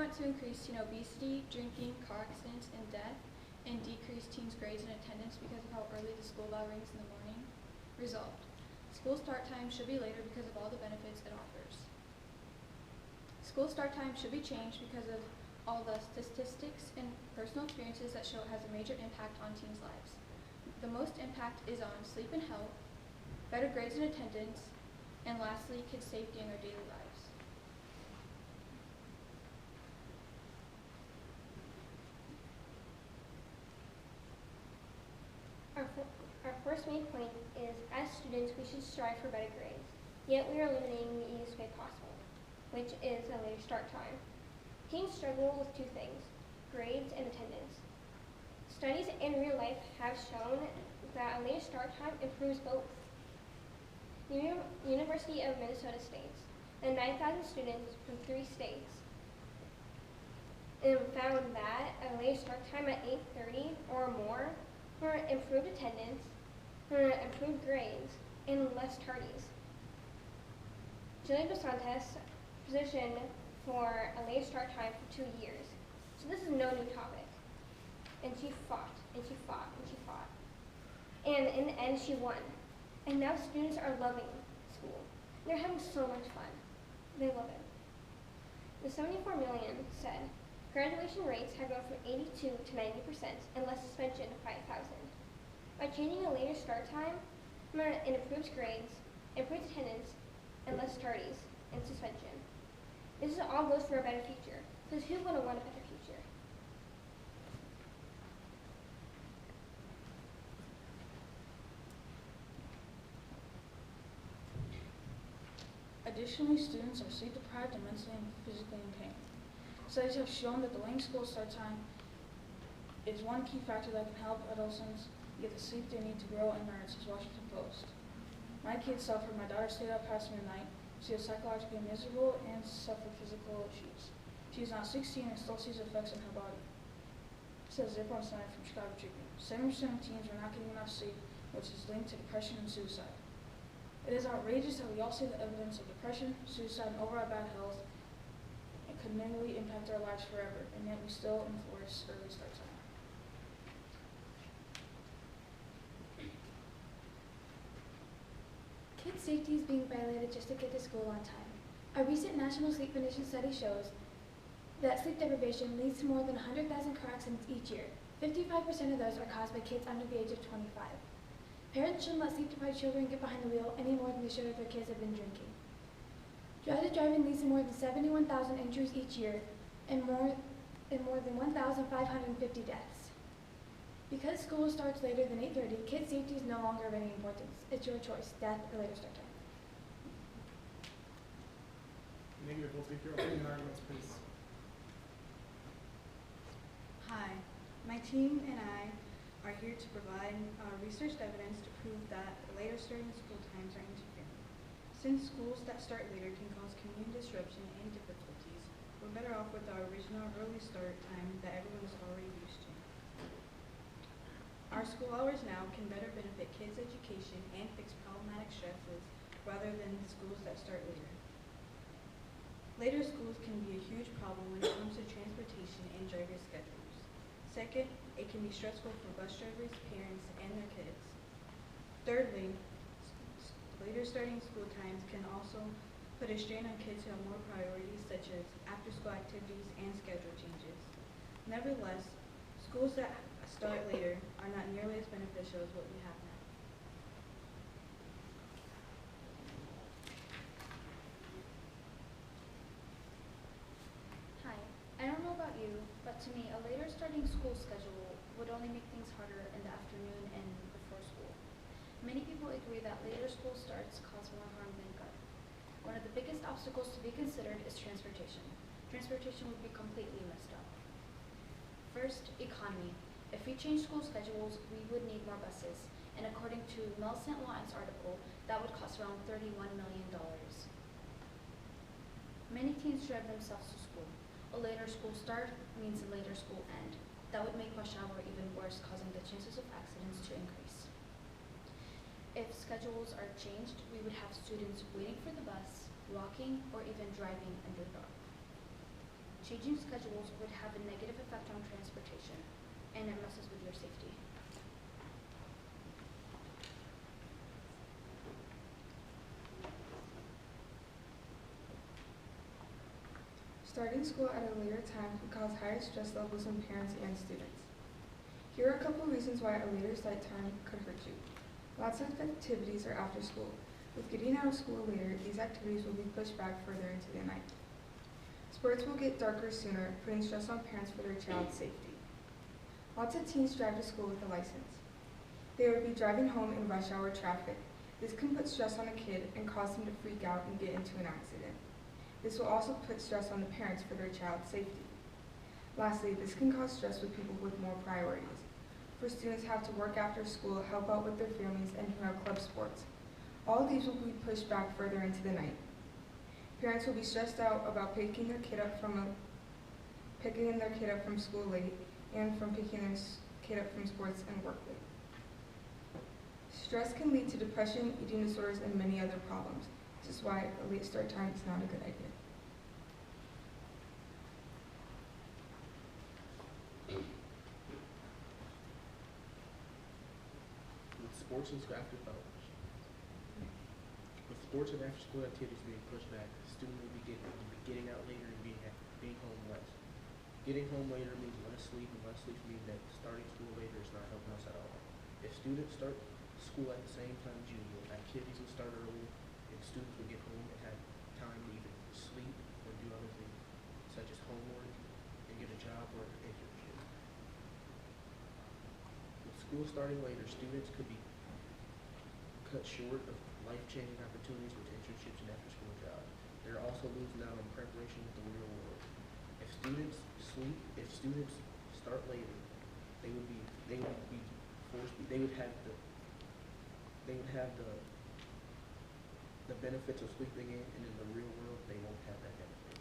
want to increase teen obesity, drinking, car accidents, and death, and decrease teens' grades and attendance because of how early the school bell rings in the morning? Resolved. School start time should be later because of all the benefits it offers. School start time should be changed because of all the statistics and personal experiences that show it has a major impact on teens' lives. The most impact is on sleep and health, better grades and attendance, and lastly, kids' safety in their daily lives. Our first main point is, as students, we should strive for better grades. Yet we are eliminating the easiest way possible, which is a later start time. Teens struggle with two things, grades and attendance. Studies in real life have shown that a later start time improves both. The University of Minnesota states that 9,000 students from 3 states found that a later start time at 8:30 or more improved attendance, improved grades, and less tardies. Julie DeSantis positioned for a later start time for 2 years, so this is no new topic. And she fought, and she fought, and she fought. And in the end, she won. And now students are loving school. They're having so much fun. They love it. The 74 million said, graduation rates have gone from 82 to 90% and less suspension to 5,000. By changing a later start time, it improves grades, improves attendance, and less tardies and suspension. This all goes for a better future, because who wouldn't want a better future? Additionally, students are sleep deprived and mentally and physically in pain. Studies have shown that delaying school start time is one key factor that can help adolescents get the sleep they need to grow and learn, says Washington Post. My kids suffered. My daughter stayed up past midnight. She is psychologically miserable and suffered physical issues. She is now 16 and still sees effects on her body, says Zippo Center from Chicago Tribune. 7% of teens are not getting enough sleep, which is linked to depression and suicide. It is outrageous that we all see the evidence of depression, suicide, and overall bad health and could negatively impact our lives forever, and yet we still enforce early start time. Kids' safety is being violated just to get to school on time. A recent National Sleep Foundation study shows that sleep deprivation leads to more than 100,000 car accidents each year. 55% of those are caused by kids under the age of 25. Parents shouldn't let sleep-deprived children get behind the wheel any more than they should if their kids have been drinking. Drowsy driving leads to more than 71,000 injuries each year and more than 1,550 deaths. Because school starts later than 8:30, kids' safety is no longer of any importance. It's your choice, death or later start time. Negative will take your opening arguments, please. Hi, my team and I are here to provide researched evidence to prove that later starting school times are interfering. Since schools that start later can cause community disruption and difficulties, we're better off with our original early start time that everyone is already used to. Our school hours now can better benefit kids' education and fix problematic stresses rather than the schools that start later. Later schools can be a huge problem when it comes to transportation and driver schedules. Second, it can be stressful for bus drivers, parents, and their kids. Thirdly, later starting school times can also put a strain on kids who have more priorities such as after-school activities and schedule changes. Nevertheless, schools that start later are not nearly as beneficial as what we have now. Hi, I don't know about you, but to me, a later starting school schedule would only make things harder in the afternoon and before school. Many people agree that later school starts cause more harm than good. One of the biggest obstacles to be considered is transportation. Transportation would be completely messed up. First, economy. If we change school schedules, we would need more buses, and according to Mel St. Laurent's article, that would cost around $31 million. Many teens drive themselves to school. A later school start means a later school end. That would make rush hour even worse, causing the chances of accidents to increase. If schedules are changed, we would have students waiting for the bus, walking, or even driving in the dark. Changing schedules would have a negative effect on transportation, and it messes with your safety. Starting school at a later time can cause higher stress levels in parents and students. Here are a couple reasons why a later start time could hurt you. Lots of activities are after school. With getting out of school later, these activities will be pushed back further into the night. Sports will get darker sooner, putting stress on parents for their child's safety. Lots of teens drive to school with a license. They would be driving home in rush hour traffic. This can put stress on a kid and cause them to freak out and get into an accident. This will also put stress on the parents for their child's safety. Lastly, this can cause stress with people with more priorities. For students who have to work after school, help out with their families, and who have club sports. All of these will be pushed back further into the night. Parents will be stressed out about picking their kid up from school late and from picking their kid up from sports and work late. Stress can lead to depression, eating disorders, and many other problems. This is why a late start time is not a good idea. With sports and after hours. With sports and after school activities being pushed back, the student will be getting out later and being home less. Getting home later means less sleep, and less sleep means that starting school later is not helping us at all. If students start school at the same time as usual, activities will start early, and students will get home and have time to either sleep or do other things, such as homework and get a job or an internship. With school starting later, students could be cut short of life-changing opportunities with internships and after-school jobs. They're also losing out on preparation with the real world. If students start later, they would have the benefits of sleeping in, and in the real world, they won't have that benefit.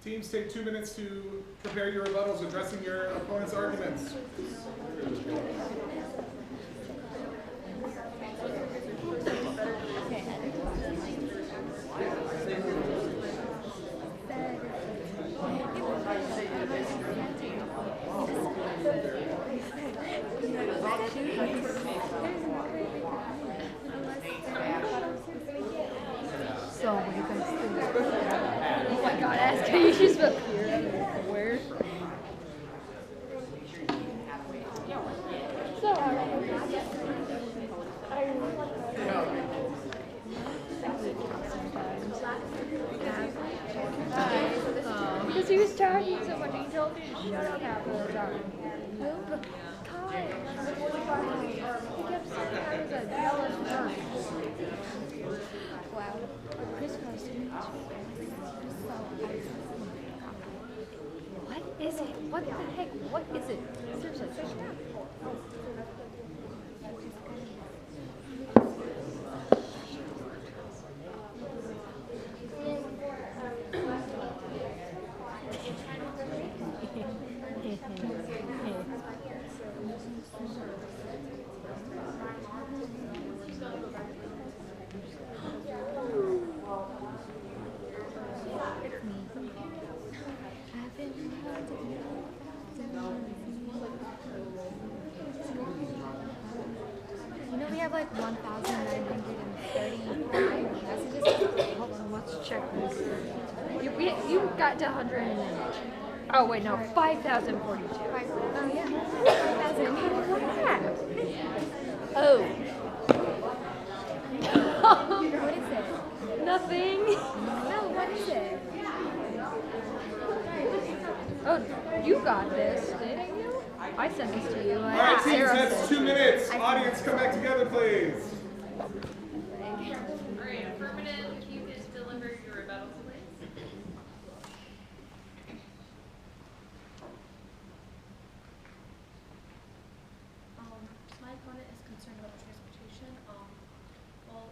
Teams, take 2 minutes to prepare your rebuttals addressing your opponent's arguments. So what do you guys think? Oh my god, ask her. You just up here. Where? Because he was talking so much, he told me to shut up half the time. Kai, he kept saying I was a jealous nurse. Wow. Christmas. What is it? What the heck? What is it? Seriously, search it up. You know we have like 1,935 messages. Hold on, let's check this. You got to 100. Oh wait, no, 5,042. Oh yeah, 5,000. Oh. What is it? Nothing. No, what is it? Oh, you got this, didn't you? I sent this to you. All right, teams, that's 2 minutes. Audience, come back together, please. Alright, affirmative, if you could deliver your rebuttal, please. My opponent is concerned about transportation. Well,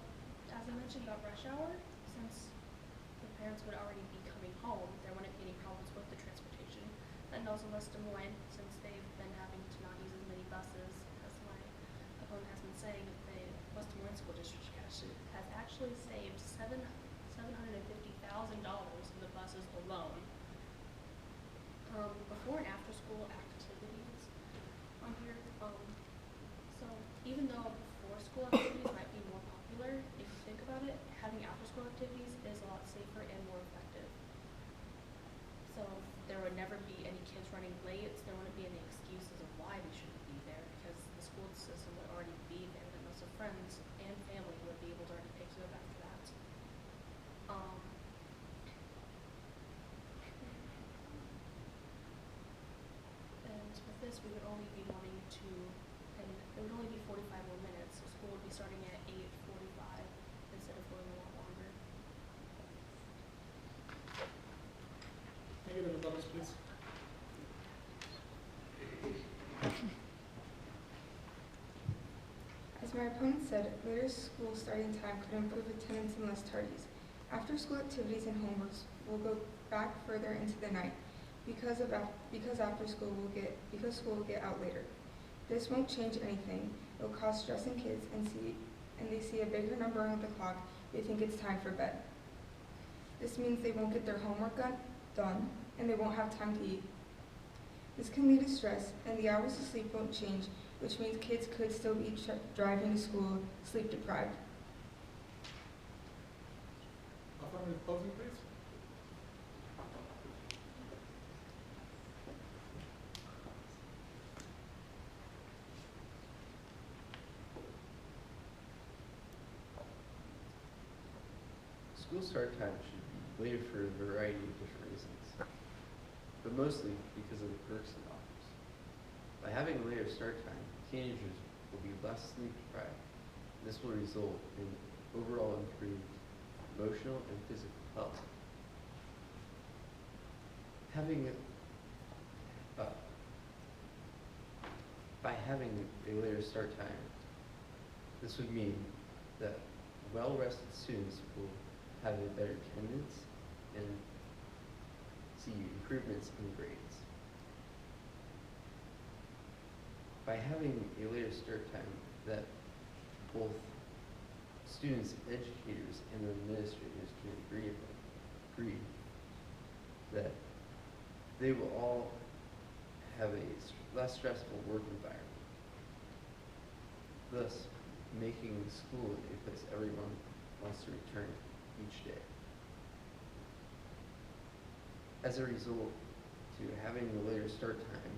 as I mentioned about rush hour, since the parents would already be coming home, there wouldn't be any problems with the transportation. And also less Moines, since they've been having to not use as many buses, as my opponent has been saying, the West Des Moines School District has actually saved $750,000 in the buses alone. Before and after school activities on here. So even though before school activities might be more popular, if you think about it, having after school activities is a lot safer and more effective. So there would never be any kids running late. There wouldn't be any excuses of why they shouldn't be there because the school system would already be there. And most of friends and family would be able to already pick you up after that. And with this, we would only be wanting to, and it would only be 45 more minutes. So school would be starting at 8:45 instead of going a lot longer. Negative rebuttals, please. As my opponent said, later school starting time could improve attendance and less tardies. After school activities and homeworks will go back further into the night because school will get out later. This won't change anything. It will cause stress in kids and they see a bigger number on the clock. They think it's time for bed. This means they won't get their homework done and they won't have time to eat. This can lead to stress and the hours of sleep won't change, which means kids could still be driving to school sleep deprived. Affirmative closing, please. School start time should be later for a variety of different reasons, but mostly because of the perks it offers. By having a later start time, teenagers will be less sleep deprived. This will result in overall improved emotional and physical health. By having a later start time, this would mean that well-rested students will have a better attendance and see improvements in grades. By having a later start time that both students, educators, and administrators can agree that they will all have a less stressful work environment, thus making school a place everyone wants to return each day. As a result, to having a later start time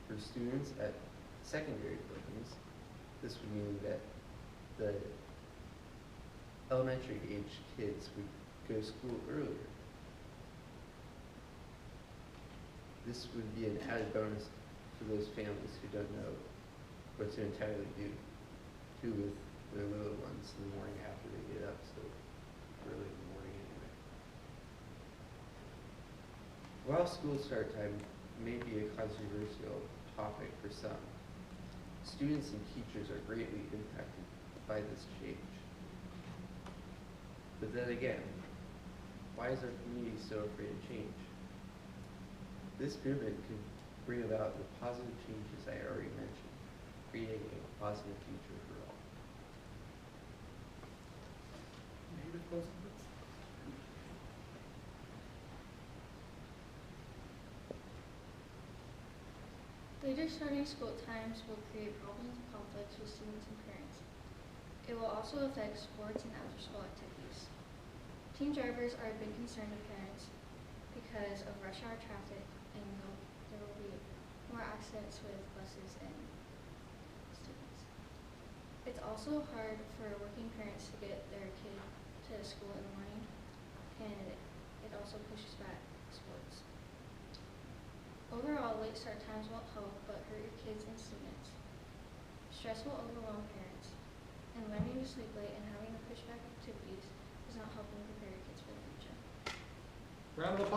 for students at secondary buildings, this would mean that the elementary age kids would go to school earlier. This would be an added bonus for those families who don't know what to entirely do with their little ones in the morning after they get up so early in the morning anyway. While school start time may be a controversial topic for some, students and teachers are greatly impacted by this change. But then again, why is our community so afraid of change? This movement could bring about the positive changes I already mentioned, creating a positive future for all. Negative closing, please. Later starting school times will create problems and conflicts with students and parents. It will also affect sports and after-school activities. Teen drivers are a big concern to parents because of rush hour traffic, and there will be more accidents with buses and students. It's also hard for working parents to get their kid to school in the morning, and it also pushes back sports. Overall, late start times won't help but hurt your kids and students. Stress will overwhelm parents, and learning to sleep late and having to push back activities is not helping prepare your kids for the future. Round of applause.